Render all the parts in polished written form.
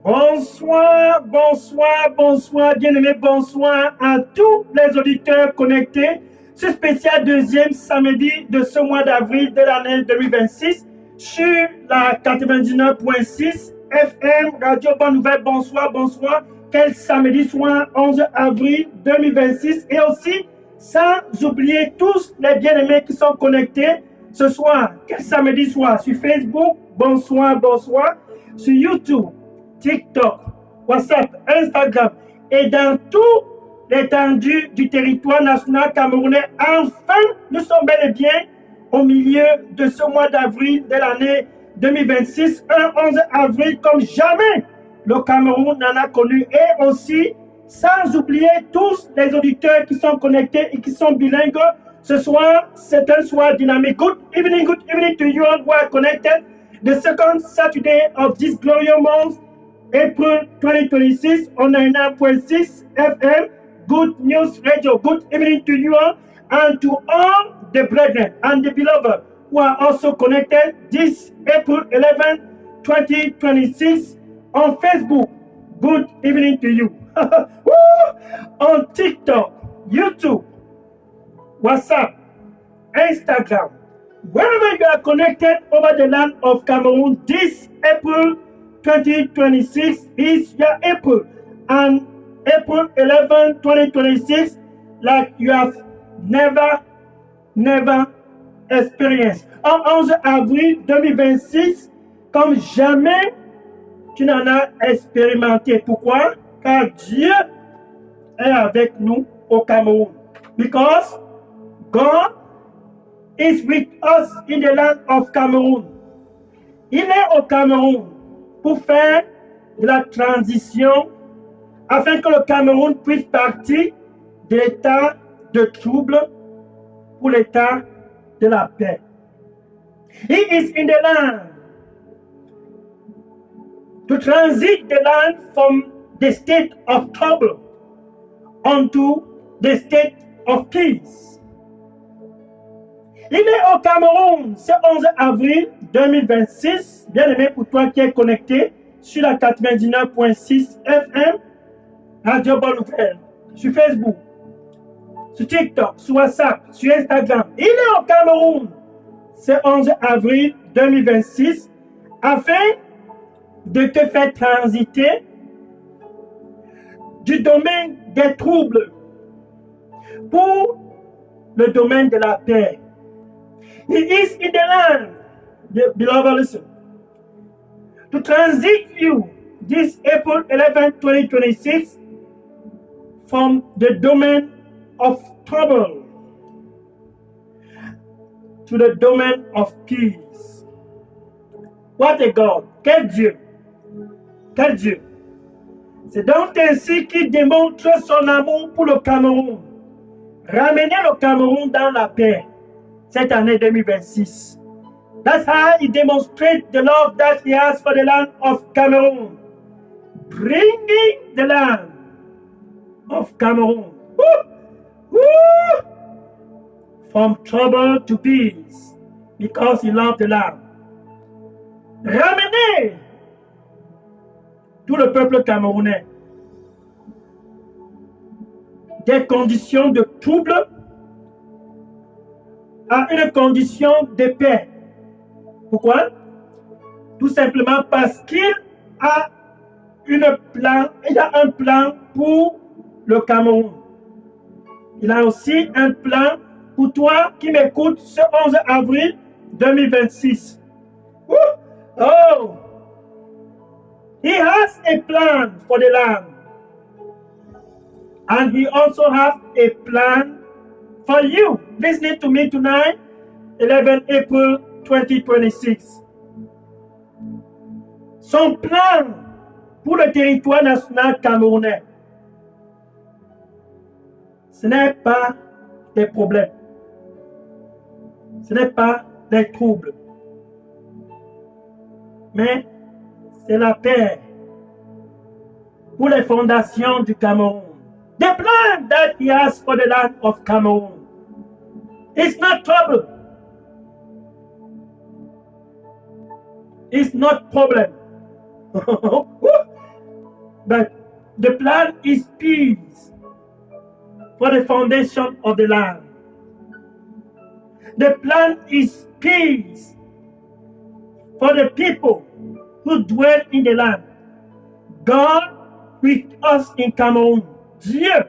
Bonsoir, bonsoir, bonsoir, bien-aimés, bonsoir à tous les auditeurs connectés. Ce spécial deuxième samedi de ce mois d'avril de l'année 2026 sur la 99.6 FM Radio Bonne Nouvelle. Bonsoir, bonsoir. Quel samedi soir 11 avril 2026 et aussi sans oublier tous les bien-aimés qui sont connectés ce soir. Quel samedi soir sur Facebook. Bonsoir, bonsoir. Sur YouTube. TikTok, WhatsApp, Instagram et dans tout l'étendue du territoire national camerounais. Enfin, nous sommes bel et bien au milieu de ce mois d'avril de l'année 2026, un 11 avril comme jamais le Cameroun n'en a connu. Et aussi, sans oublier tous les auditeurs qui sont connectés et qui sont bilingues. Ce soir, c'est un soir dynamique. Good evening to you all who are connected. The second Saturday of this glorious month, April 2026 on 99.6 FM. Good News Radio. Good evening to you all and to all the brethren and the beloved who are also connected this April 11, 2026 on Facebook. Good evening to you. On TikTok, YouTube, WhatsApp, Instagram, wherever you are connected over the land of Cameroon this April 2026 is your April, and April 11, 2026, like you have never experienced. En 11 avril 2026, comme jamais tu n'en as expérimenté. Pourquoi? Car Dieu est avec nous au Cameroun. Because God is with us in the land of Cameroon. Il est au Cameroun pour faire de la transition afin que le Cameroun puisse partir de l'état de trouble pour l'état de la paix. He is in the land to transit the land from the state of trouble onto the state of peace. Il est au Cameroun ce 11 avril 2026. Bien aimé pour toi qui es connecté sur la 99.6 FM, Radio Bonne Nouvelle, sur Facebook, sur TikTok, sur WhatsApp, sur Instagram. Il est au Cameroun ce 11 avril 2026 afin de te faire transiter du domaine des troubles pour le domaine de la paix. He is in the land, beloved, listen, to transit you this April 11, 2026 from the domain of trouble to the domain of peace. What a God! Quel Dieu! Quel Dieu! C'est donc ainsi qu'il démontre son amour pour le Cameroun. Ramener le Cameroun dans la paix cette année 2026. That's how he demonstrates the love that he has for the land of Cameroon. Bringing the land of Cameroon from trouble to peace because he loved the land. Ramener tout le peuple camerounais des conditions de trouble à une condition de paix. Pourquoi? Tout simplement parce qu'il a un plan pour le Cameroun. Il a aussi un plan pour toi qui m'écoutes ce 11 avril 2026. Oh! He has a plan for the land. And he also has a plan for you. Listening to me tonight, 11 April 2026. Son plan pour le territoire national camerounais, ce n'est pas des problèmes. Ce n'est pas des troubles. Mais c'est la paix pour les fondations du Cameroun. The plan that he has for the land of Cameroon is not trouble. It's not problem. But the plan is peace for the foundation of the land. The plan is peace for the people who dwell in the land. God with us in Cameroun. Dieu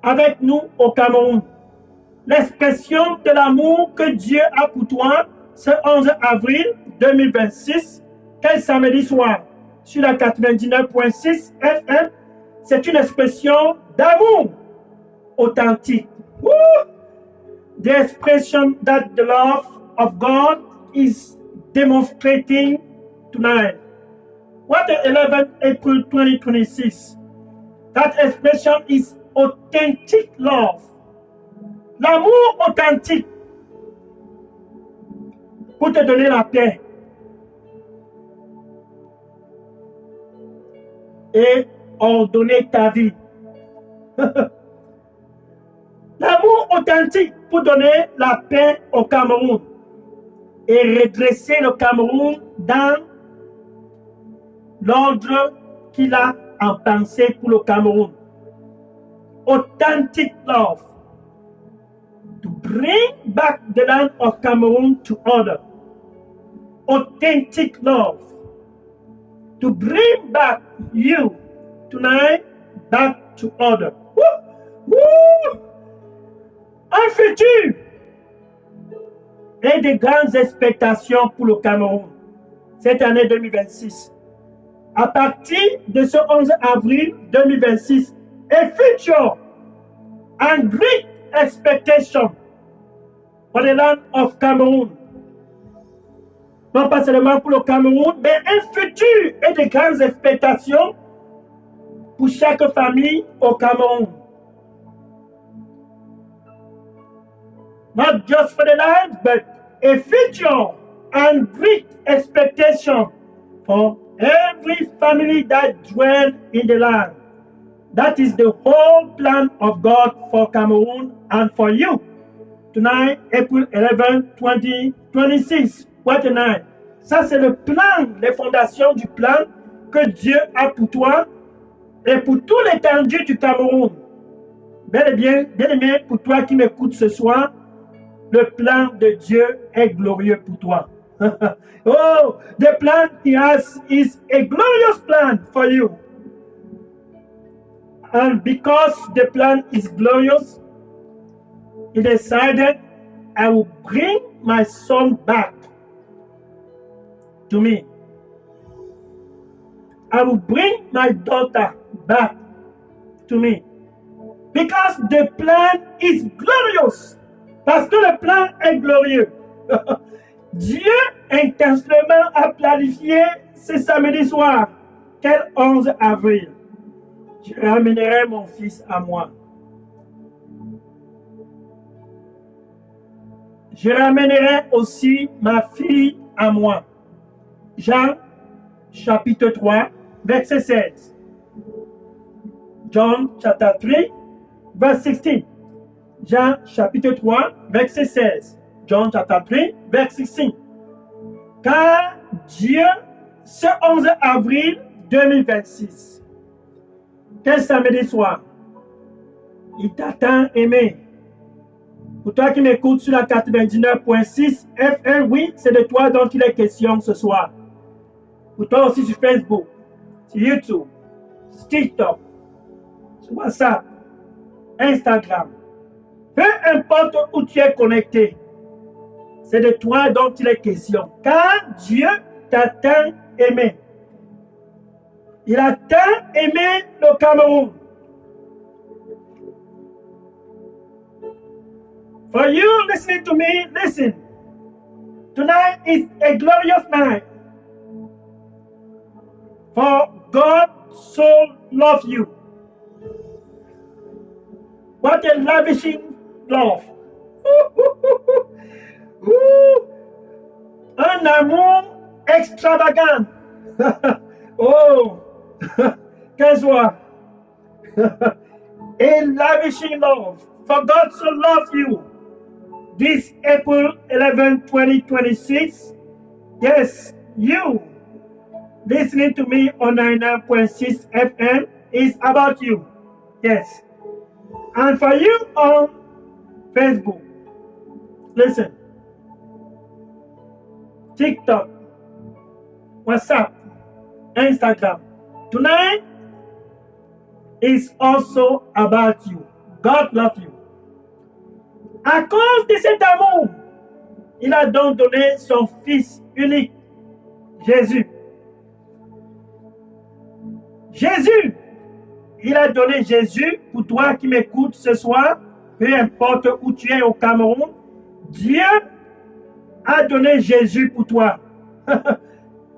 avec nous au Cameroun. L'expression de l'amour que Dieu a pour toi ce 11 avril 2026, quel samedi soir, sur la 99.6 FM, c'est une expression d'amour authentique. Woo! The expression that the love of God is demonstrating tonight. What the 11th April 2026? That expression is authentic love. L'amour authentique pour te donner la paix et ordonner ta vie. L'amour authentique pour donner la paix au Cameroun et redresser le Cameroun dans l'ordre qu'il a en pensée pour le Cameroun. Authentic love. To bring back the land of Cameroon to order. Authentic love. To bring back you tonight back to order. Woo! Woo! Un futur et de grandes expectations pour le Cameroun cette année 2026. À partir de ce 11 avril 2026, a future and great expectation for the land of Cameroon. Non pas seulement pour le Cameroun, mais un futur et de grandes expectations pour chaque famille au Cameroun. Not just for the land, but a future and great expectation for every family that dwells in the land. That is the whole plan of God for Cameroon and for you. Tonight, April 11, 2026. What a night. Ça, c'est le plan, les fondations du plan que Dieu a pour toi et pour tout l'étendue du Cameroun. Bel et bien aimé, pour toi qui m'écoutes ce soir, le plan de Dieu est glorieux pour toi. Oh, the plan he has is a glorious plan for you. And because the plan is glorious, he decided, I will bring my son back to me. I will bring my daughter back to me. Because the plan is glorious. Parce que le plan est glorieux. Dieu intentionnellement a planifié ce samedi soir, quel 11 avril. Je ramènerai mon fils à moi. Je ramènerai aussi ma fille à moi. Jean, chapitre 3, verset 16. John, chapter 3, verse 16. Jean, chapitre 3, verset 16. John, chapter 3, verset 16. Car Dieu, ce 11 avril 2026, quel samedi soir, il t'attend aimé. Pour toi qui m'écoutes sur la 99.6 FM, oui, c'est de toi dont il est question ce soir. Pour toi aussi sur Facebook, sur YouTube, sur TikTok, sur WhatsApp, Instagram. Peu importe où tu es connecté, c'est de toi dont il est question. Car Dieu t'a tant aimé. Il a tant aimé le Cameroun. For you listening to me, listen. Tonight is a glorious night. For God so loved you. What a lavishing love. Un amour extravagant. Oh, quelle joie. A lavishing love. For God so loved you. This April 11, 2026, yes, you listening to me on 99.6 FM is about you. Yes. And for you on Facebook, listen, TikTok, WhatsApp, Instagram. Tonight is also about you. God loves you. À cause de cet amour, il a donc donné son Fils unique, Jésus. Jésus, il a donné Jésus pour toi qui m'écoutes ce soir, peu importe où tu es au Cameroun. Dieu a donné Jésus pour toi.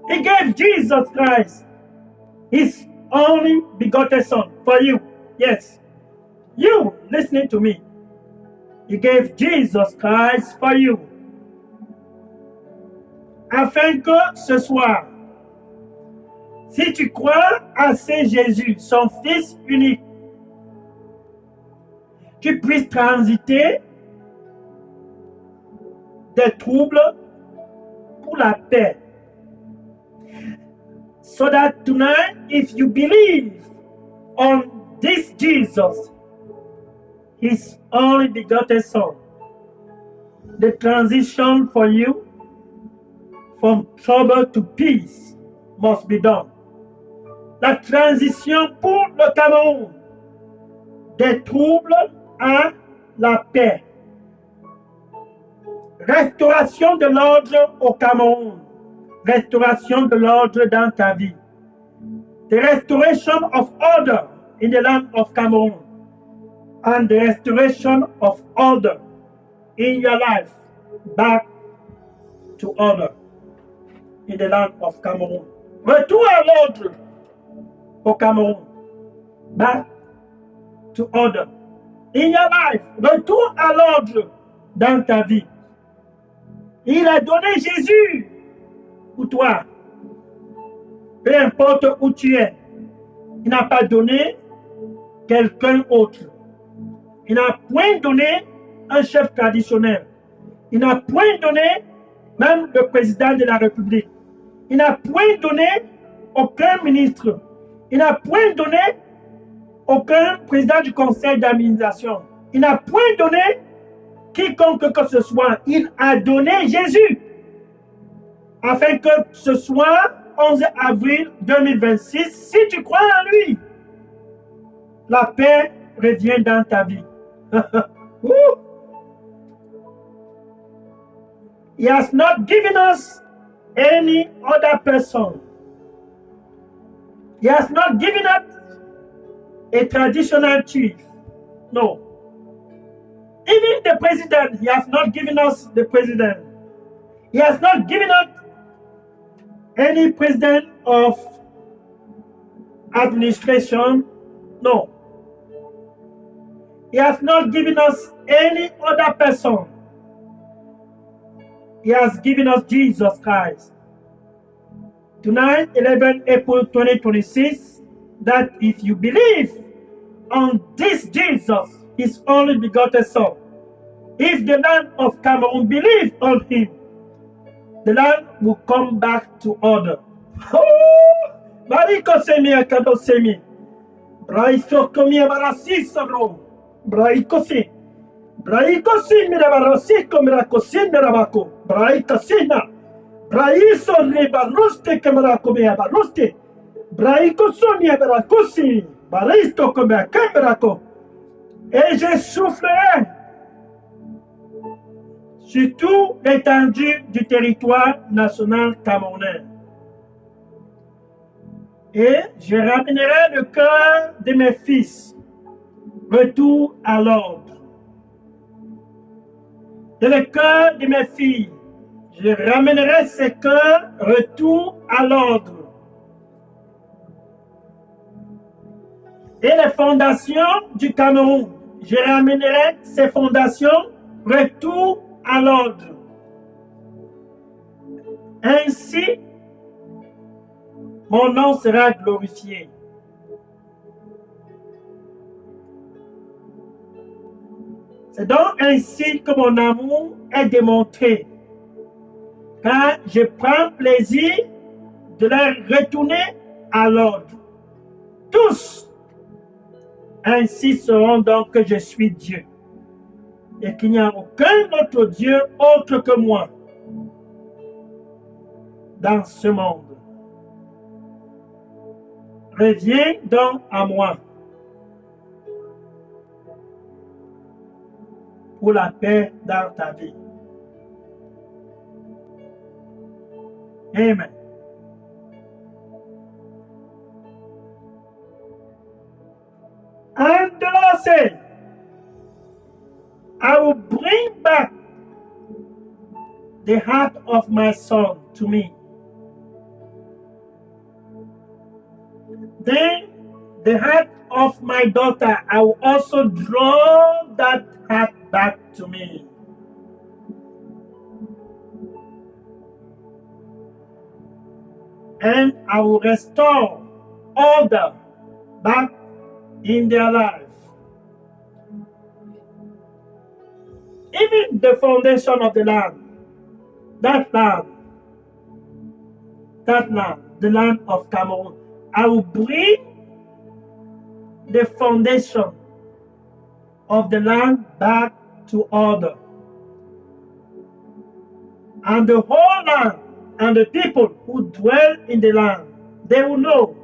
He gave Jesus Christ, His only begotten Son, for you. Yes, you listening to me. He gave Jesus Christ for you. Afin que ce soir, si tu crois à ce Jésus, son Fils unique, tu puisses transiter des troubles pour la paix. So that tonight, if you believe on this Jesus, His only begotten Son, the transition for you from trouble to peace must be done. La transition pour le Cameroun des troubles à la paix. Restauration de l'ordre au Cameroun. Restauration de l'ordre dans ta vie. The restoration of order in the land of Cameroon. And the restoration of order in your life back to order in the land of Cameroon. Retour à l'ordre au Cameroun. Back to order in your life. Retour à l'ordre dans ta vie. Il a donné Jésus pour toi. Peu importe où tu es. Il n'a pas donné quelqu'un autre. Il n'a point donné un chef traditionnel. Il n'a point donné même le président de la République. Il n'a point donné aucun ministre. Il n'a point donné aucun président du conseil d'administration. Il n'a point donné quiconque que ce soit. Il a donné Jésus. Afin que ce soir, 11 avril 2026, si tu crois en lui, la paix revient dans ta vie. He has not given us any other person. He has not given us a traditional chief. No. Even the president, he has not given us the president. He has not given us any president of administration. No. He has not given us any other person. He has given us Jesus Christ. Tonight, 11 April 2026, that if you believe on this Jesus, His only begotten Son, if the land of Cameroon believes on Him, the land will come back to order. Bariko semi akado semi. Braiso komi abarasi sabro. Braiko si. Braiko si mirabarasi komirako si mirabako. Braika sina. Braiso ribaruste kemirako miabaruste. Braiko somi abarako si. Baristo komiakemirako. Et je soufflerai sur toute l'étendue du territoire national camerounais. Et je ramènerai le cœur de mes fils, retour à l'ordre. Et le cœur de mes filles, je ramènerai ces cœurs, retour à l'ordre. Et les fondations du Cameroun, je ramènerai ces fondations, retour à l'ordre. Ainsi, mon nom sera glorifié. C'est donc ainsi que mon amour est démontré, car je prends plaisir de les retourner à l'ordre. Tous ainsi sauront donc que je suis Dieu et qu'il n'y a aucun autre Dieu autre que moi dans ce monde. Reviens donc à moi pour la paix dans ta vie. Amen. And the Lord said, I will bring back the heart of my son to me. Then the heart of my daughter, I will also draw that heart back to me. And I will restore order back in their life. Even the foundation of the land, that land, the land of Cameroon, I will bring the foundation of the land back to order. And the whole land and the people who dwell in the land, they will know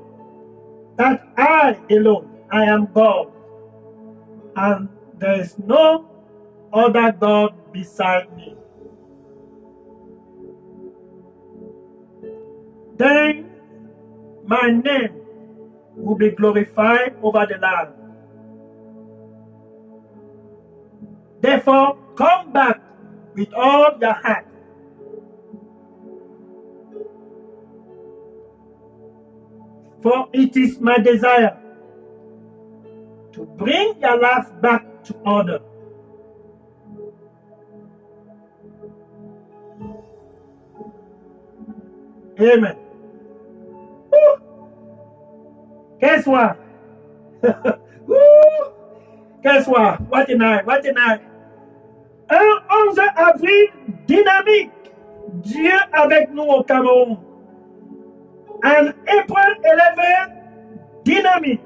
that I alone, I am God, and there is no other God beside me. Then my name will be glorified over the land. Therefore, come back with all your heart. For it is my desire to bring your life back to order. Amen. Woo! Guess what? Guess what? What a night, what a night. Un 11 avril dynamique. Dieu avec nous au Cameroun. An April 11 dynamique.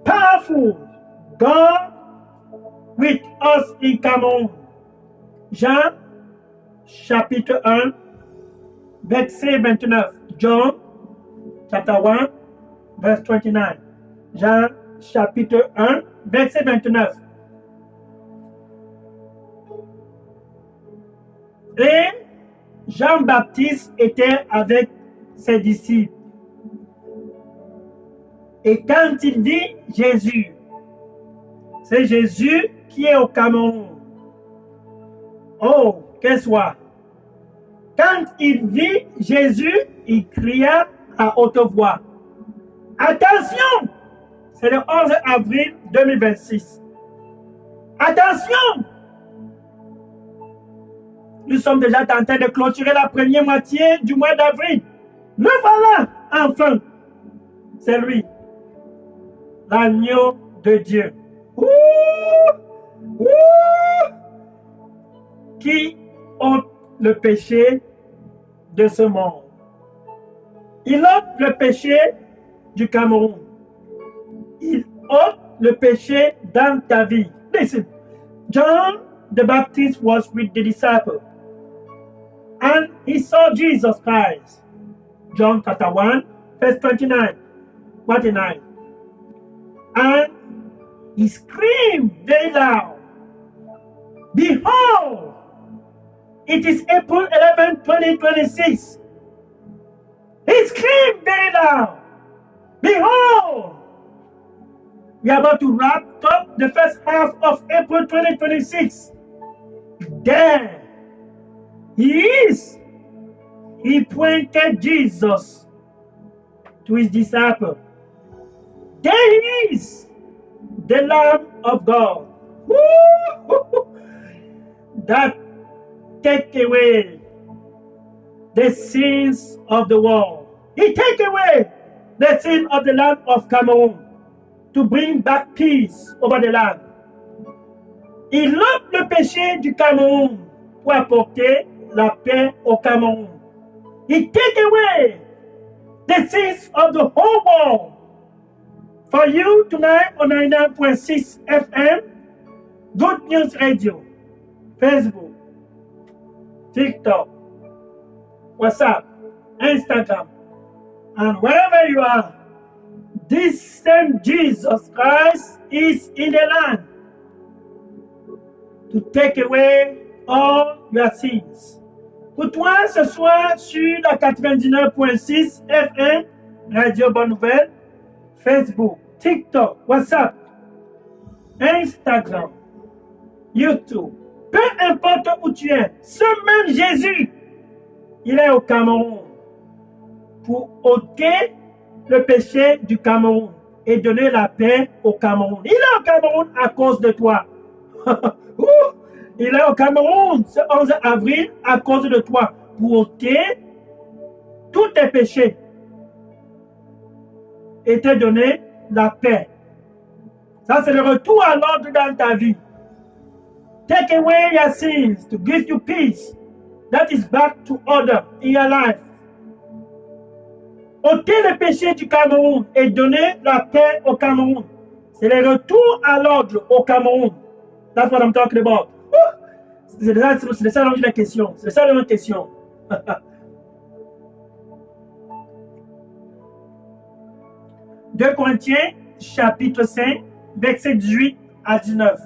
Powerful. God with us in Cameroun. Jean chapitre 1 verset 29. John chapter 1 verse 29. Jean chapitre 1 verset 29. Et Jean-Baptiste était avec ses disciples. Et quand il vit Jésus, c'est Jésus qui est au Cameroun. Oh, qu'est-ce que quand il vit Jésus, il cria à haute voix. Attention! C'est le 11 avril 2026. Attention! Nous sommes déjà en train de clôturer la première moitié du mois d'avril. Le voilà, enfin. C'est lui, l'agneau de Dieu. Ouh! Ouh! Qui ôte le péché de ce monde. Il ôte le péché du Cameroun. Il ôte le péché dans ta vie. Listen, John the Baptist was with the disciples. And he saw Jesus Christ. John chapter 1, verse 29. 29. And he screamed very loud. Behold, it is April 11, 2026. He screamed very loud. Behold, we are about to wrap up the first half of April 2026. There he is. He pointed Jesus to his disciple. There he is, the Lamb of God. Woo! That take away the sins of the world. He take away the sin of the land of Cameroun to bring back peace over the land. Il ôte le péché du Cameroun pour apporter la paix au Cameroun. He take away the sins of the whole world. For you tonight on 99.6 FM, Good News Radio, Facebook, TikTok, WhatsApp, Instagram, and wherever you are, this same Jesus Christ is in the land to take away all your sins. Pour toi, ce soir, sur la 99.6 FM, Radio Bonne Nouvelle, Facebook, TikTok, WhatsApp, Instagram, YouTube, peu importe où tu es, ce même Jésus, il est au Cameroun pour ôter le péché du Cameroun et donner la paix au Cameroun. Il est au Cameroun à cause de toi. Il est au Cameroun ce 11 avril à cause de toi pour ôter tous tes péchés et te donner la paix. Ça, c'est le retour à l'ordre dans ta vie. Take away your sins to give you peace. That is back to order in your life. Ôter le péché du Cameroun et donner la paix au Cameroun. C'est le retour à l'ordre au Cameroun. That's what I'm talking about. C'est ça la question. C'est ça la question. 2 Corinthiens, chapitre 5, verset 18 à 19.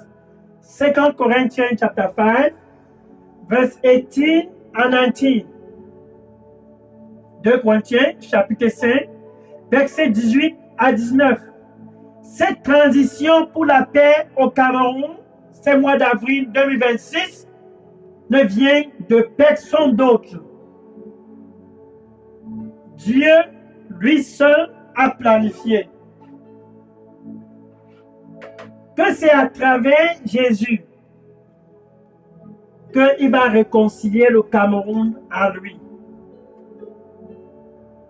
2 Corinthians, chapter 5, verse 18 à 19. 2 Corinthiens, chapitre 5, verset 18 à 19. Cette transition pour la paix au Cameroun, ce mois d'avril 2026, ne vient de personne d'autre. Dieu, lui seul, a planifié. Que c'est à travers Jésus qu'il va réconcilier le Cameroun à lui.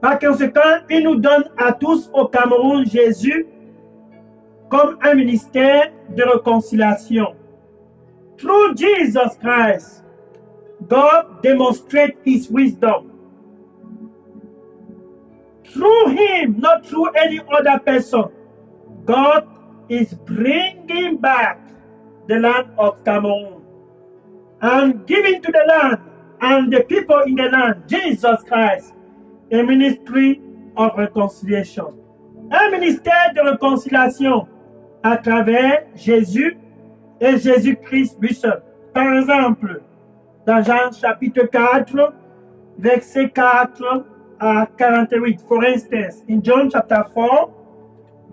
Par conséquent, il nous donne à tous au Cameroun Jésus comme un ministère de réconciliation. Through Jesus Christ, God demonstrates his wisdom. Through him, not through any other person, God is bringing back the land of Cameroon and giving to the land and the people in the land, Jesus Christ, a ministry of reconciliation. Un ministère de réconciliation à travers Jésus et Jésus-Christ lui seul. Par exemple, dans Jean chapitre 4, verset 4 à 48. For instance, in John chapter 4,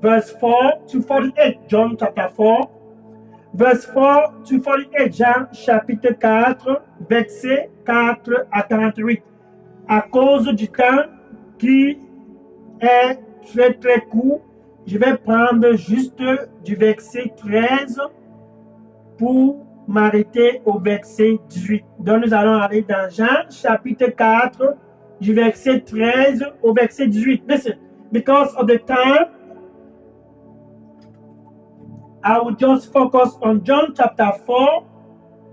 verse 4 to 48. John chapter 4, verse 4 to 48. Jean chapitre 4, verset 4 à 48. À cause du temps qui est très très court, je vais prendre juste du verset 13 pour m'arrêter au verset 18. Donc nous allons aller dans Jean chapitre 4, du verset 13 au verset 18. Listen, because of the time, I will just focus on John chapter 4,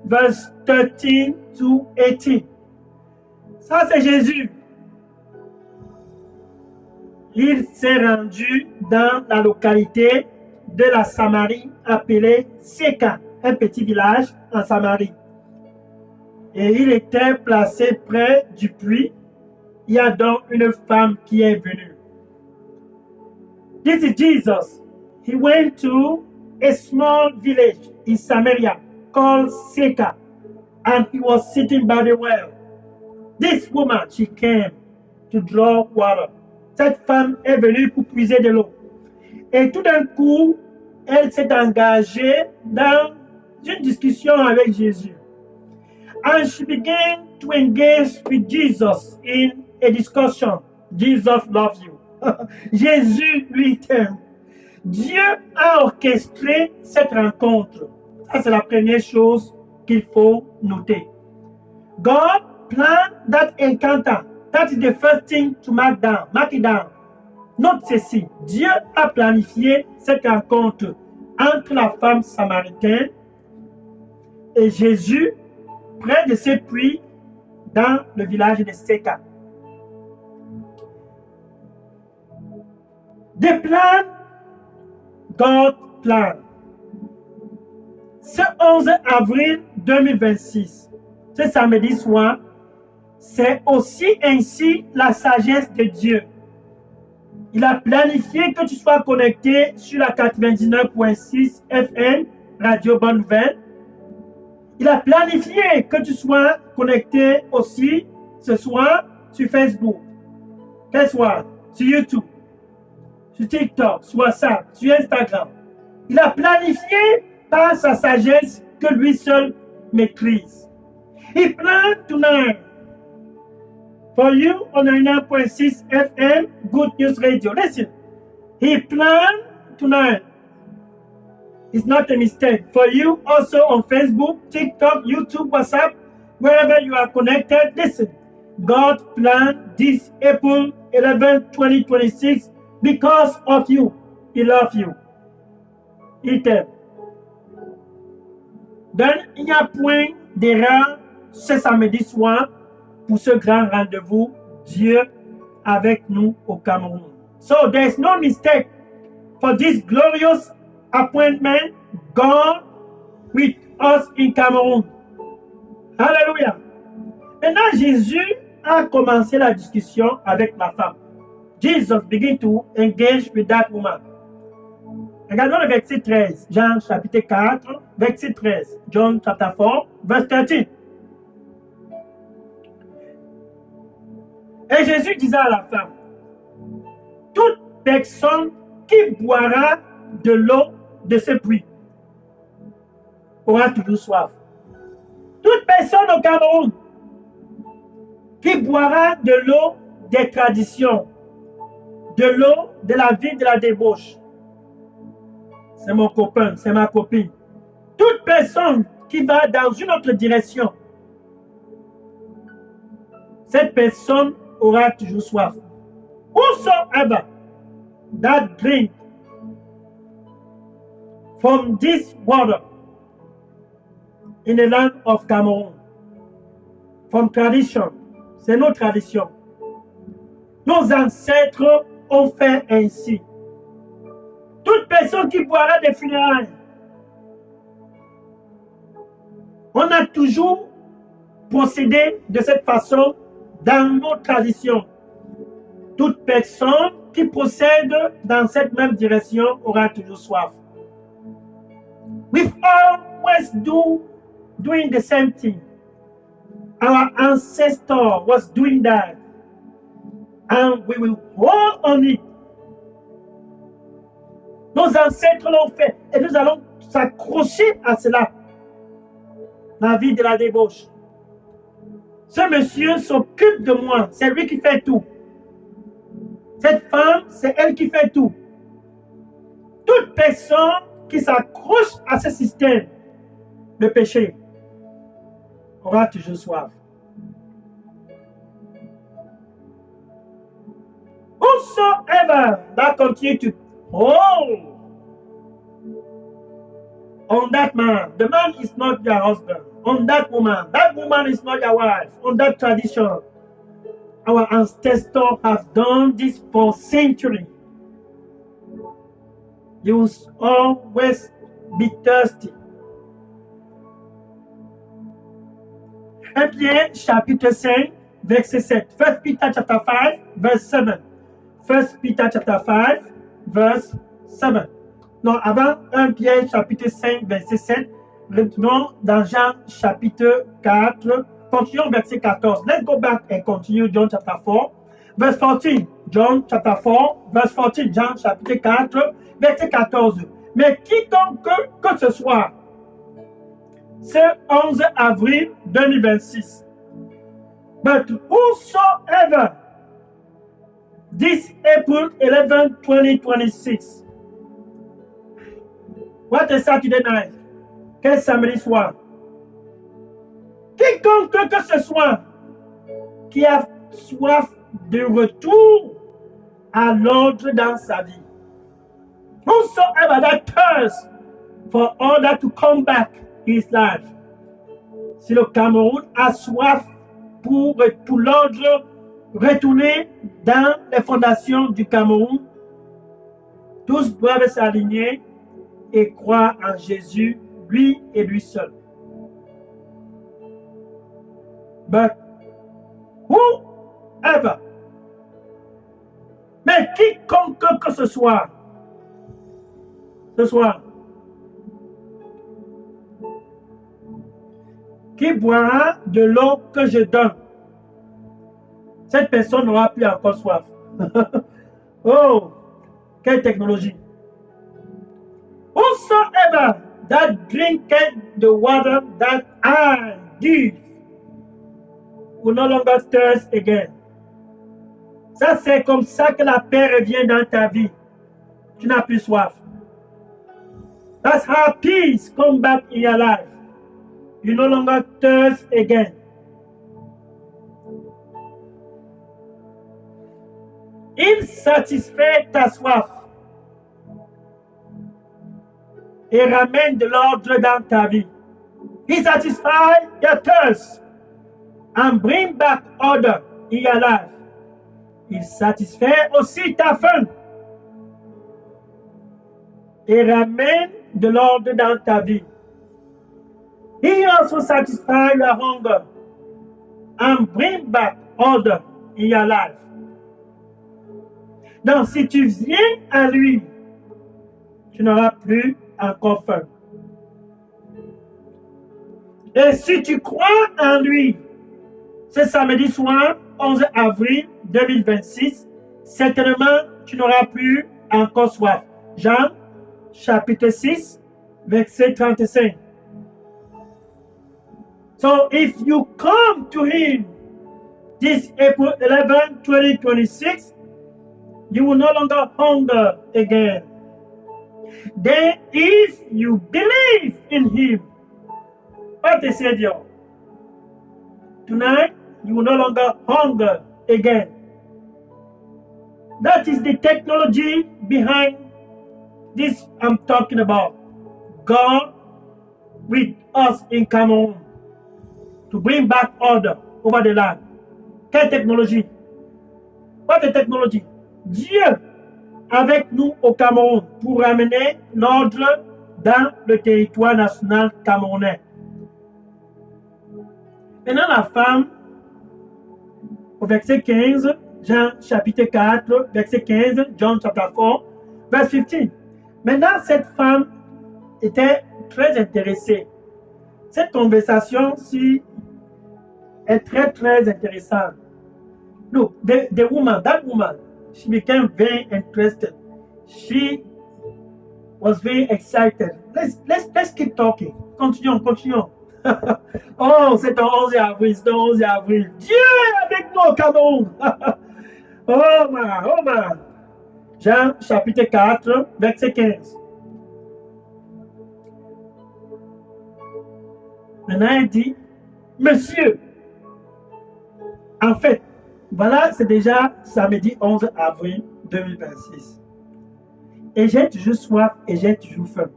verse 13 to 18. Ça, c'est Jésus. Il s'est rendu dans la localité de la Samarie appelée Séka, un petit village en Samarie. Et il était placé près du puits. Il y a donc une femme qui est venue. This is Jesus. He went to a small village in Samaria called Séka, and he was sitting by the well. This woman, she came to draw water. Cette femme est venue pour puiser de l'eau. Et tout d'un coup, elle s'est engagée dans une discussion avec Jésus. And she began to engage with Jesus in a discussion. Jesus loves you. Jésus lui t'aime. Dieu a orchestré cette rencontre. Ça, c'est la première chose qu'il faut noter. God planned that encounter. That is the first thing to mark down. Mark it down. Note ceci. Dieu a planifié cette rencontre entre la femme samaritaine et Jésus près de ce puits dans le village de Séka. Des plans, God plan. Ce 11 avril 2026, ce samedi soir, c'est aussi ainsi la sagesse de Dieu. Il a planifié que tu sois connecté sur la 99.6 FM, Radio Bonne Nouvelle. Il a planifié que tu sois connecté aussi ce soir sur Facebook, ce soir sur YouTube, sur TikTok, sur WhatsApp, sur Instagram. Il a planifié par sa sagesse que lui seul maîtrise. He planned tonight for you on 99.6 FM, Good News Radio. Listen, he planned tonight. It's not a mistake. For you also on Facebook, TikTok, YouTube, WhatsApp, wherever you are connected, listen. God planned this April 11, 2026 because of you. He loves you. Il t'aime. Donc, il n'y a point d'erreur ce samedi soir pour ce grand rendez-vous, Dieu avec nous au Cameroun. So, there's no mistake for this glorious appointment, God with us in Cameroun. Alléluia. Maintenant, Jésus a commencé la discussion avec la femme. Jesus began to engage with that woman. Regardons le verset 13, Jean chapitre 4, verset 13, John chapter 4, verse 13. Et Jésus disait à la femme, toute personne qui boira de l'eau de ce puits aura toujours soif. Toute personne au Cameroun qui boira de l'eau des traditions, de l'eau de la vie de la débauche, c'est mon copain, c'est ma copine. Toute personne qui va dans une autre direction, cette personne aura toujours soif. Whosoever that drink from this water in the land of Cameroon, from tradition, c'est nos traditions. Nos ancêtres ont fait ainsi. Toute personne qui boira des funérailles, on a toujours procédé de cette façon dans nos traditions. Toute personne qui procède dans cette même direction aura toujours soif. We've always doing the same thing. Our ancestor was doing that. And we will hold on it. Nos ancêtres l'ont fait et nous allons s'accrocher à cela. La vie de la débauche. Ce monsieur s'occupe de moi, c'est lui qui fait tout. Cette femme, c'est elle qui fait tout. Toute personne qui s'accroche à ce système de péché aura toujours soif. Whosoever that continue to hold on that man, the man is not your husband. On that woman is not your wife. On that tradition, our ancestors have done this for centuries. You will always be thirsty. 1 Pierre chapitre 5, verset 7. 1 Peter chapter 5, verse 7. 1 Peter chapter 5, verse 7. Non, avant 1 Pierre chapitre 5, verset 7, retournons dans Jean chapitre 4, continuons verset 14. Let's go back and continue John chapter 4, verse 14. John chapter 4, verse 14. Jean chapitre 4, verset 14. Mais quiconque que ce soit, ce 11 avril 2026. But whosoever this April 11, 2026. What a Saturday night. Quel samedi soir. Quiconque que ce soit qui a soif de retour à l'ordre dans sa vie. Whosoever that thirsts for order to come back in his life. Si le Cameroun a soif pour l'ordre retourner dans les fondations du Cameroun, Tous doivent s'aligner et croire en Jésus, lui et lui seul. But whoever, mais quiconque que ce soir, qui boira de l'eau que je donne, cette personne n'aura plus encore soif. Oh, quelle technologie. Whosoever that drinketh the water that I give will no longer thirst again. Ça, c'est comme ça que la paix revient dans ta vie. Tu n'as plus soif. That's how peace comes back in your life. You no longer thirst again. Il satisfait ta soif et ramène de l'ordre dans ta vie. He satisfies your thirst and bring back order in your life. Il satisfait aussi ta faim et ramène de l'ordre dans ta vie. He also satisfies your hunger and bring back order in your life. Donc, si tu viens à lui, tu n'auras plus encore faim. Et si tu crois en lui, ce samedi soir, 11 avril 2026, certainement, tu n'auras plus encore soif. Jean, chapitre 6, verset 35. So, if you come to him this April 11, 2026, you will no longer hunger again. Then, if you believe in him, what the Savior, tonight you will no longer hunger again. That is the technology behind this I'm talking about. God with us in Cameroon to bring back order over the land. Quelle technologie? What the technology? Dieu avec nous au Cameroun pour ramener l'ordre dans le territoire national camerounais. Maintenant, la femme, au verset 15, Jean chapitre 4, verset 15, John chapter 4, verset 15. Maintenant, cette femme était très intéressée. Cette conversation-ci est très, très intéressante. Look, the woman, that woman, she became very interested. She was very excited. Let's keep talking. Continuons. Oh, c'est le 11 avril. Dieu est avec nous au Cameroun. Oh man. Jean chapitre 4, verset 15. Maintenant, elle dit, Monsieur, en fait, voilà, c'est déjà samedi 11 avril 2026. Et j'ai toujours soif et j'ai toujours faim.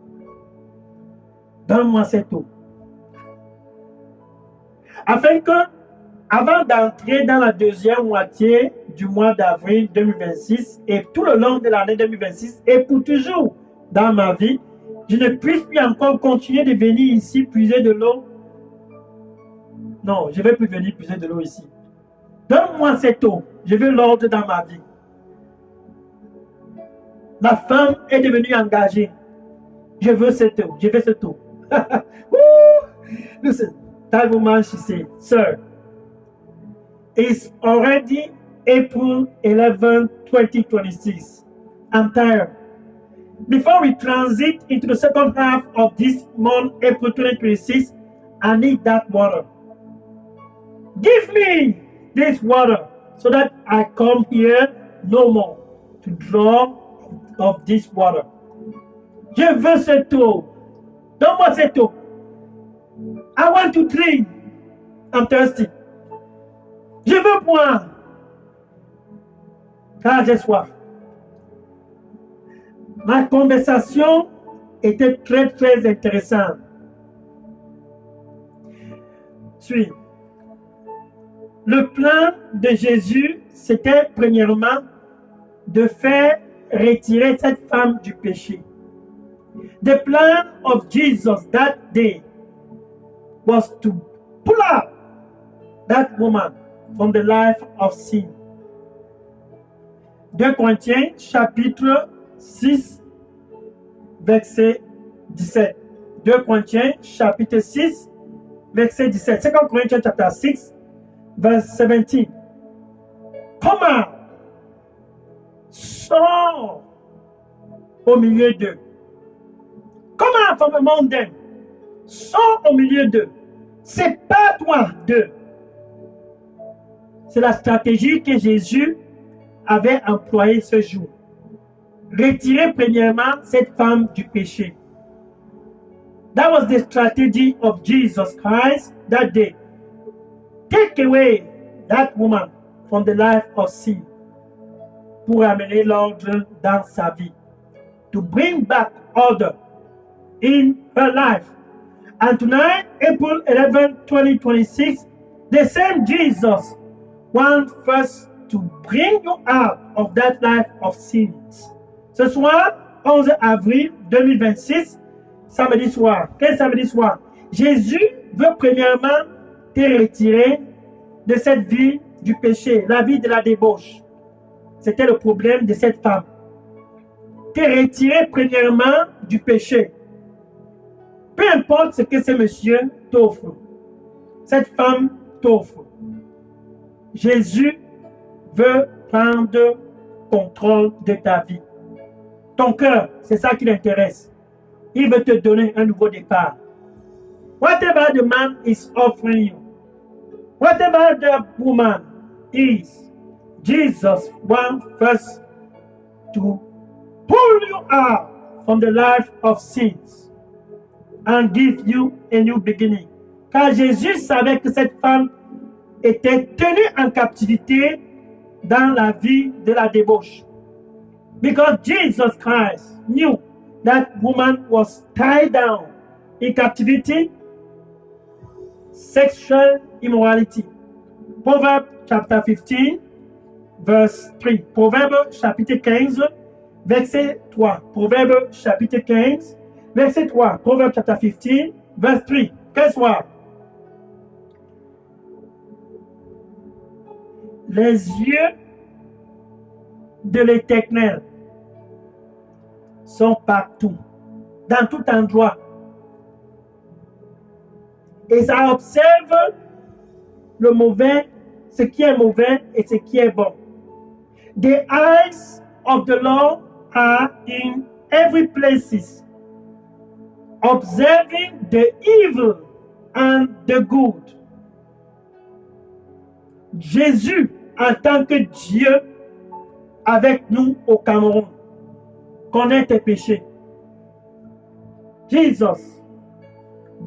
Donne-moi cette eau. Afin que, avant d'entrer dans la deuxième moitié du mois d'avril 2026 et tout le long de l'année 2026 et pour toujours dans ma vie, je ne puisse plus encore continuer de venir ici puiser de l'eau. Non, je ne vais plus venir puiser de l'eau ici. Donne-moi cette eau. Je veux l'ordre dans ma vie. La femme est devenue engagée. Je veux cette eau. Listen, that woman, she said, Sir, it's already April 11, 2026. I'm tired. Before we transit into the second half of this month, April 2026, I need that water. Give me this water so that I come here no more to draw of this water. Je veux cette eau. Donne-moi cette eau. I want to drink. I'm thirsty. Je veux boire. Car j'ai soif. Ma conversation était très, très intéressante. Suis. Le plan de Jésus, c'était premièrement de faire retirer cette femme du péché. The plan of Jesus that day was to pull out that woman from the life of sin. 2 Corinthiens chapitre 6 verset 17. 2 Corinthiens chapitre 6 verset 17. 2 Corinthians chapter 6 verse 17. Come out. Sors au milieu d'eux. Come out from among them. Sors au milieu d'eux. C'est pas toi d'eux. C'est la stratégie que Jésus avait employée ce jour. Retirer premièrement cette femme du péché. That was the strategy of Jesus Christ that day. Take away that woman from the life of sin pour amener l'ordre dans sa vie. To bring back order in her life. And tonight, April 11, 2026, the same Jesus wants first to bring you out of that life of sins. Ce soir, 11 avril 2026, samedi soir. Quel samedi soir? Jésus veut premièrement te retirer de cette vie du péché, la vie de la débauche. C'était le problème de cette femme. Te retirer premièrement du péché. Peu importe ce que ce monsieur t'offre, cette femme t'offre. Jésus veut prendre contrôle de ta vie. Ton cœur, c'est ça qui l'intéresse. Il veut te donner un nouveau départ. Whatever the man is offering you, whatever the woman is, Jesus wants first to pull you out from the life of sins and give you a new beginning. Car Jésus savait que cette femme était tenue en captivité dans la vie de la débauche. Because Jesus Christ knew that woman was tied down in captivity, sexual immorality. Proverbs chapter 15, verse 3. Proverbes chapitre 15, verset 3. Proverbes chapitre 15, verset 3. Proverbs chapter 15, verse 3. Guess what? Les yeux de l'Éternel sont partout, dans tout endroit. Et ça observe le mauvais, ce qui est mauvais et ce qui est bon. The eyes of the Lord are in every place, observing the evil and the good. Jésus, en tant que Dieu, avec nous au Cameroun, connaît tes péchés. Jesus,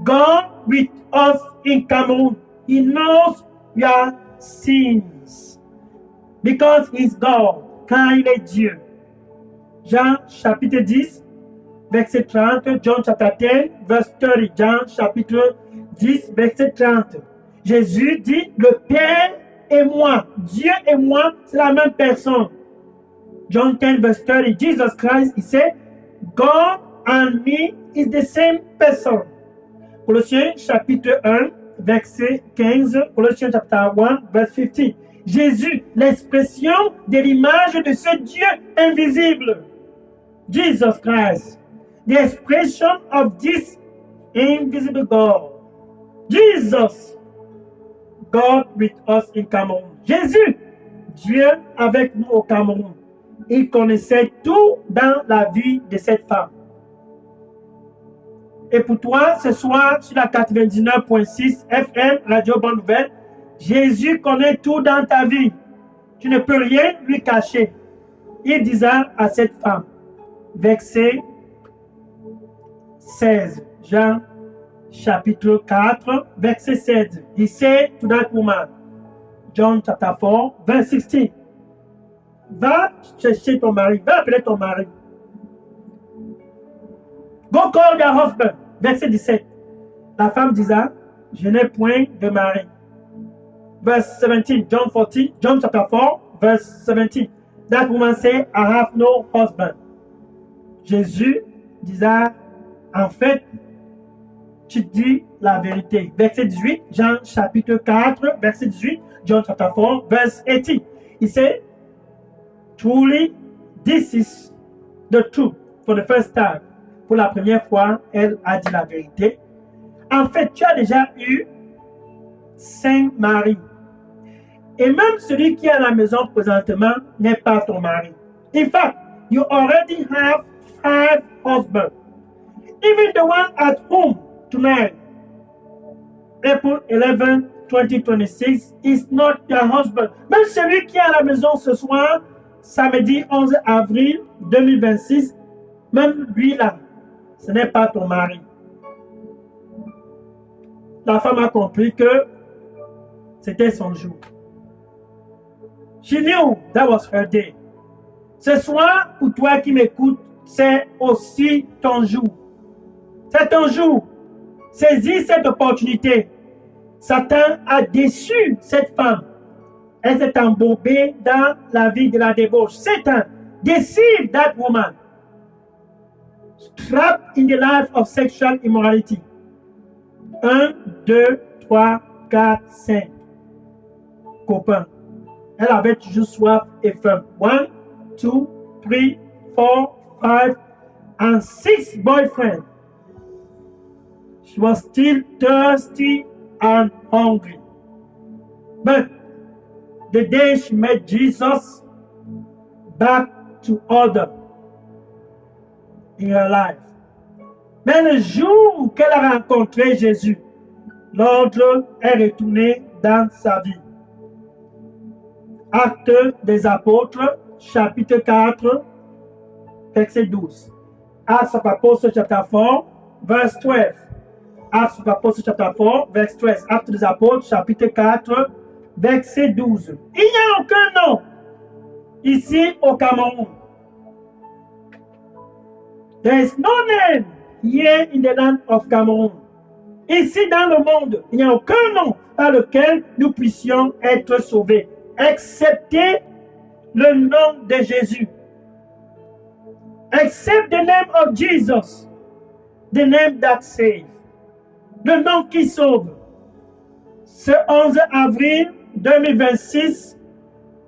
God with us in Cameroon, He knows your sins because He's God, car il est Dieu. Jean chapitre 10, verset 30, John chapter 10, verse 30, Jean chapitre 10, verset 30. Jésus dit, le Père et moi, Dieu et moi, c'est la même personne. John 10, verse 30, Jesus Christ, he said, God and me is the same person. Colossiens chapitre 1, verset 15, Colossiens chapter 1, verse 15. Jésus, l'expression de l'image de ce Dieu invisible. Jesus Christ, the expression of this invisible God. Jesus, God with us in Cameroon. Jésus, Dieu avec nous au Cameroun. Il connaissait tout dans la vie de cette femme. Et pour toi, ce soir, sur la 99.6 FM, Radio Bonne Nouvelle, Jésus connaît tout dans ta vie. Tu ne peux rien lui cacher. Il disait à cette femme, verset 16, Jean chapitre 4, verset 16. He said to that woman, John chapter 4, verse 16, va chercher ton mari, va appeler ton mari. Go call your husband. Verset 17. La femme disait, je n'ai point de mari. Verse 17, John 14, John chapter 4, verse 17. That woman said, I have no husband. Jésus disait, en fait, tu dis la vérité. Verset 18, Jean chapitre 4, verset 18, John chapter 4, verse 18. He said, truly, this is the truth. For the first time. Pour la première fois, elle a dit la vérité. En fait, tu as déjà eu 5 maris. Et même celui qui est à la maison présentement n'est pas ton mari. In fact, you already have 5 husbands. Even the one at home tonight, April 11, 2026, is not your husband. Même celui qui est à la maison ce soir, samedi 11 avril 2026, même lui là, ce n'est pas ton mari. La femme a compris que c'était son jour. She knew that was her day. Ce soir, pour toi qui m'écoutes, c'est aussi ton jour. C'est ton jour. Saisis cette opportunité. Satan a déçu cette femme. Elle s'est embourbée dans la vie de la débauche. Satan deceived that woman. Trapped in the life of sexual immorality. 1, 2, 3, 4, 5. Copains. Elle avait toujours soif et faim. 1, 2, 3, 4, 5, and 6 boyfriends. She was still thirsty and hungry. But the day she met Jesus, back to order in her life. Mais le jour qu'elle a rencontré Jésus, l'ordre est retourné dans sa vie. Actes des Apôtres, chapitre 4, verset 12. Acts of Apostles, chapter 4, verse 12. Acts of Apostles, chapter 4, verse 12. Actes des Apôtres, chapitre 4, verset 12. Il n'y a aucun nom ici au Cameroun. There is no name here in the land of Cameroon. Ici dans le monde, il n'y a aucun nom par lequel nous puissions être sauvés, excepté le nom de Jésus. Except the name of Jesus, the name that saves. Le nom qui sauve. Ce 11 avril 2026,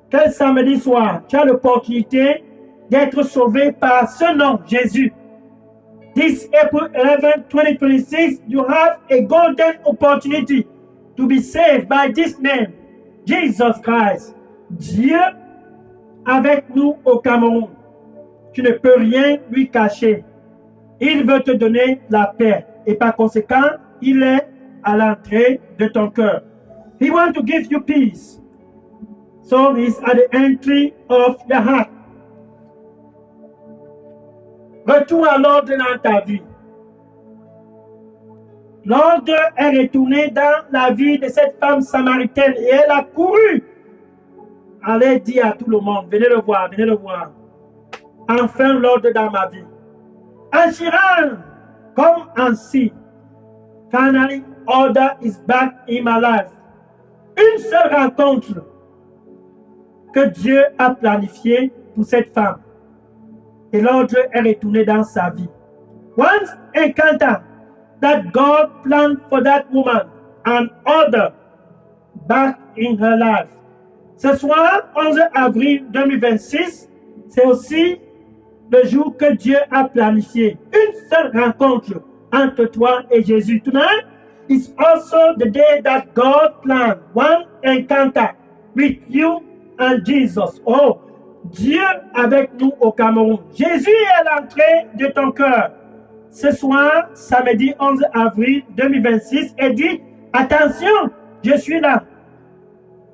quel samedi soir, tu as l'opportunité d'être sauvé par ce nom, Jésus. This April 11, 2026, you have a golden opportunity to be saved by this name, Jesus Christ. Dieu avec nous au Cameroun. Tu ne peux rien lui cacher. Il veut te donner la paix. Et par conséquent, il est à l'entrée de ton cœur. He wants to give you peace. So he's at the entry of your heart. Retour à l'ordre dans ta vie. L'ordre est retourné dans la vie de cette femme samaritaine et elle a couru. Allez dire à tout le monde, venez le voir, venez le voir. Enfin l'ordre dans ma vie. Agirant comme ainsi. Finally, order is back in my life. Une seule rencontre que Dieu a planifiée pour cette femme. Et l'ordre est retourné dans sa vie. Once encounter that God planned for that woman and order back in her life. Ce soir, 11 avril 2026, c'est aussi le jour que Dieu a planifié. Une seule rencontre entre toi et Jésus. Tonight is also the day that God planned. One encounter with you and Jesus. Oh, Dieu avec nous au Cameroun. Jésus est à l'entrée de ton cœur. Ce soir, samedi 11 avril 2026, et dit, attention, je suis là,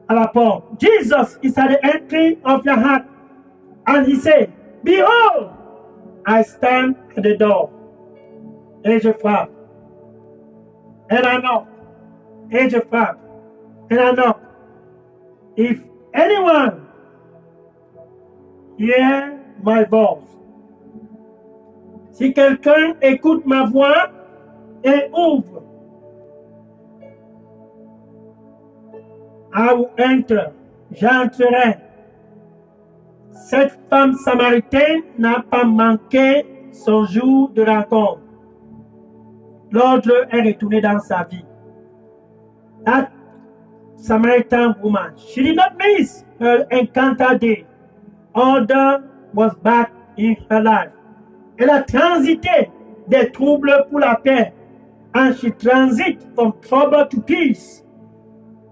à la porte. Jesus is at the entry of your heart. And he said, behold, I stand at the door. Et je frappe. And I knock. Et je frappe. And I knock. If anyone hear my voice. Si quelqu'un écoute ma voix et ouvre, I will enter. J'entrerai. Cette femme samaritaine n'a pas manqué son jour de rencontre. L'ordre est retourné dans sa vie. That Samaritan woman, she did not miss her encounter day. Order was back in her life. Elle a transité des troubles pour la paix. And she transit from trouble to peace.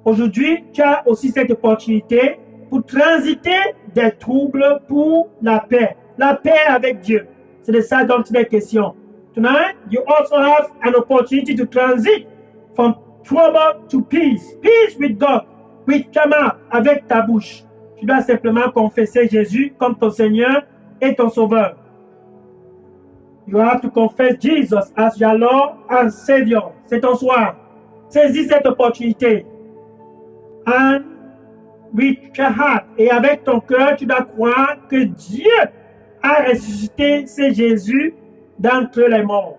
Aujourd'hui, tu as aussi cette opportunité pour transiter des troubles pour la paix. La paix avec Dieu. C'est de ça dont il est question. Tonight, you also have an opportunity to transit from trouble to peace. Peace with God, with ta main, avec ta bouche. Tu dois simplement confesser Jésus comme ton Seigneur et ton Sauveur. You have to confess Jesus as your Lord and Savior. C'est ton soir. Saisis cette opportunité. And with your heart, et avec ton cœur, tu dois croire que Dieu a ressuscité ce Jésus d'entre les morts.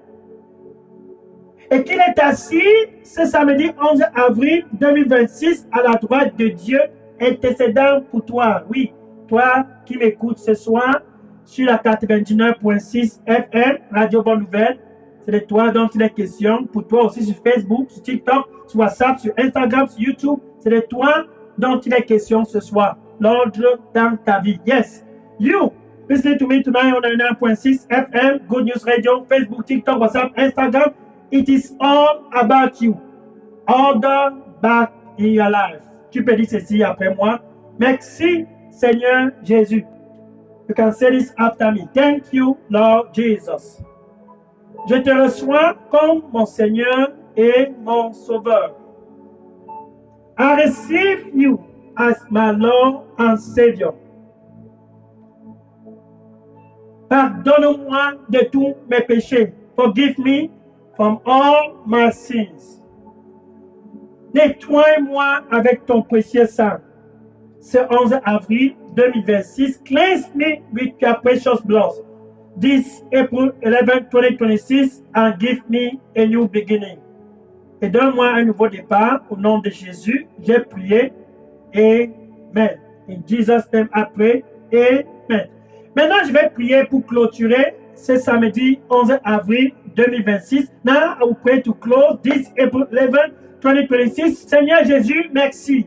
Et qu'il est assis ce samedi 11 avril 2026 à la droite de Dieu, intercédant pour toi. Oui, toi qui m'écoutes ce soir sur la 99.6 FM, Radio Bonne Nouvelle. C'est de toi dont il est question. Pour toi aussi sur Facebook, sur TikTok, sur WhatsApp, sur Instagram, sur YouTube. C'est de toi dont il est question ce soir. L'ordre dans ta vie. Yes, you listen to me tonight on 99.6 FM, Good News Radio, Facebook, TikTok, WhatsApp, Instagram. It is all about you. Order back in your life. Tu peux dire ceci après moi. Merci, Seigneur Jésus. You can say this after me. Thank you, Lord Jesus. Je te reçois comme mon Seigneur et mon Sauveur. I receive you as my Lord and Savior. Pardonne-moi de tous mes péchés. Forgive me from all my sins. Nettoie-moi avec ton précieux sang. Ce 11 avril 2026, cleanse me with your precious blood. This April 11, 2026, and give me a new beginning. Et donne-moi un nouveau départ au nom de Jésus. J'ai prié. Amen. In Jesus' name I pray. Amen. Maintenant, je vais prier pour clôturer ce samedi 11 avril 2026. Now, I will pray to close this April 11, 2026. Seigneur Jésus, merci.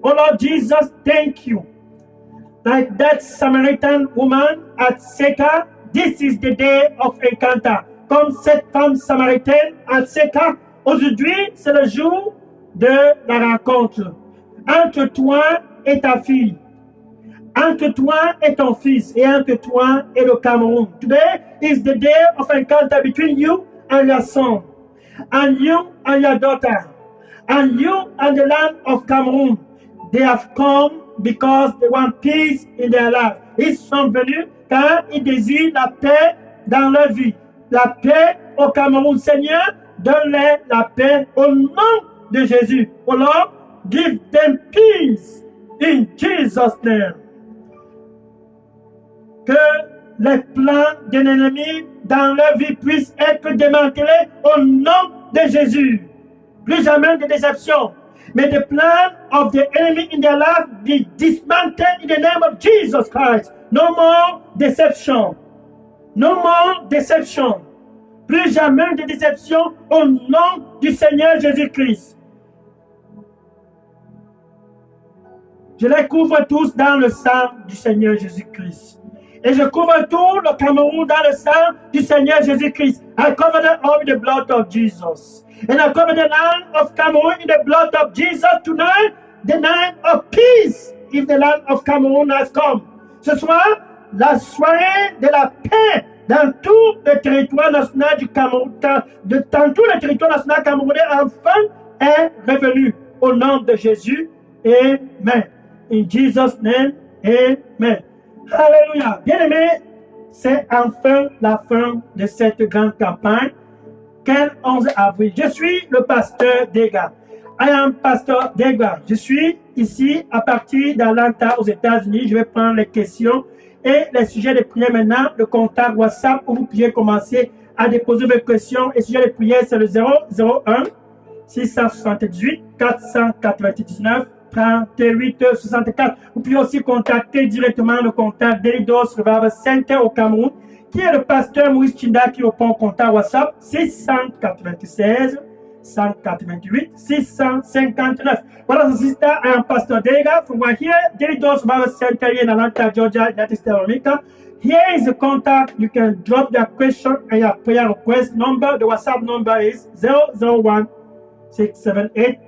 Oh Lord Jesus, thank you. Like that Samaritan woman at Sychar, this is the day of encounter. Comme cette femme samaritaine à Sychar, aujourd'hui, c'est le jour de la rencontre entre toi et ta fille, entre toi et ton fils, et entre toi et le Cameroun. Today is the day of encounter between you and your son, and you and your daughter, and you and the land of Cameroun. They have come because they want peace in their life. Ils sont venus car ils désirent la paix dans leur vie. La paix au Cameroun. Seigneur, donne-leur la paix au nom de Jésus. Oh Lord, give them peace in Jesus' name. Que les plans d'un ennemi dans leur vie puissent être démantelés au nom de Jésus. Plus jamais de déception. May the plan of the enemy in their life be dismantled in the name of Jesus Christ. No more deception. No more deception. Plus jamais de déception au nom du Seigneur Jésus-Christ. Je les couvre tous dans le sang du Seigneur Jésus-Christ. Et je couvre tout le Cameroun dans le sang du Seigneur Jésus-Christ. I cover them all with the blood of Jesus. And I cover the land of Cameroon in the blood of Jesus tonight, the night of peace, if the land of Cameroon has come. Ce soir, la soirée de la paix dans tout le territoire national du Cameroun, dans tout le territoire national camerounais, enfin, est revenue. Au nom de Jésus, Amen. In Jesus' name, Amen. Alléluia. Bien-aimés, c'est enfin la fin de cette grande campagne. Quel 11 avril. Je suis le pasteur Dega. I am Pastor Dega. Je suis ici à partir d'Atlanta aux États-Unis. Je vais prendre les questions et les sujets de prière maintenant. Le contact WhatsApp où vous pouvez commencer à déposer vos questions. Et le sujet de prière, c'est le 001 678 499 38 64. Vous pouvez aussi contacter directement le contact d'Elidos Revival Center au Cameroun, qui est le pasteur Moïse Chinda qui répond au contact WhatsApp 696 188 659. Voilà, this is I am Pastor Dega from here, Delidos Revival Center in Atlanta, Georgia, United States of America. Here is the contact. You can drop your question and your prayer request number. The WhatsApp number is 001 678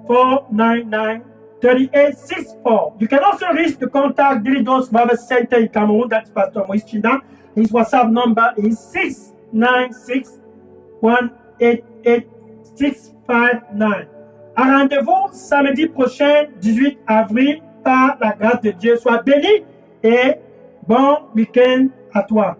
499 3864. You can also reach the contact Delidos Revival Center in Cameroon. That's Pastor Moïse Chinda. His WhatsApp number is 696 188 659. À rendez-vous samedi prochain, 18 avril, par la grâce de Dieu. Sois béni et bon week-end à toi.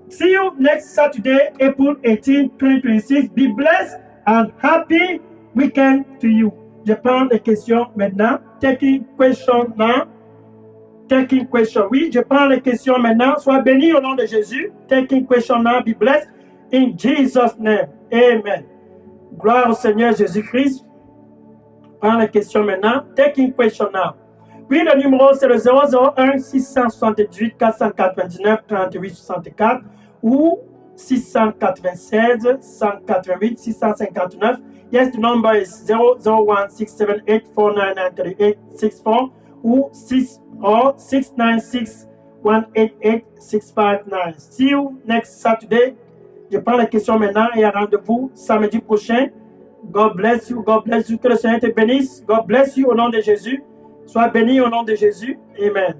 See you next Saturday, April 18, 2026. Be blessed and happy weekend to you. Je prends les questions maintenant. Taking question now. Taking question. Oui, je prends les questions maintenant. Sois béni au nom de Jésus. Taking question now. Be blessed in Jesus' name. Amen. Gloire au Seigneur Jésus-Christ. Prends les questions maintenant. Taking question now. Oui, le numéro, c'est le 001 678 499 38 64 ou 696 188 659. Yes, the number is 001 678 499 3864 ou 696 188 659. See you next Saturday. Je prends les questions maintenant et à rendez-vous samedi prochain. God bless you. God bless you. Que le Seigneur te bénisse. God bless you au nom de Jésus. Sois béni au nom de Jésus. Amen.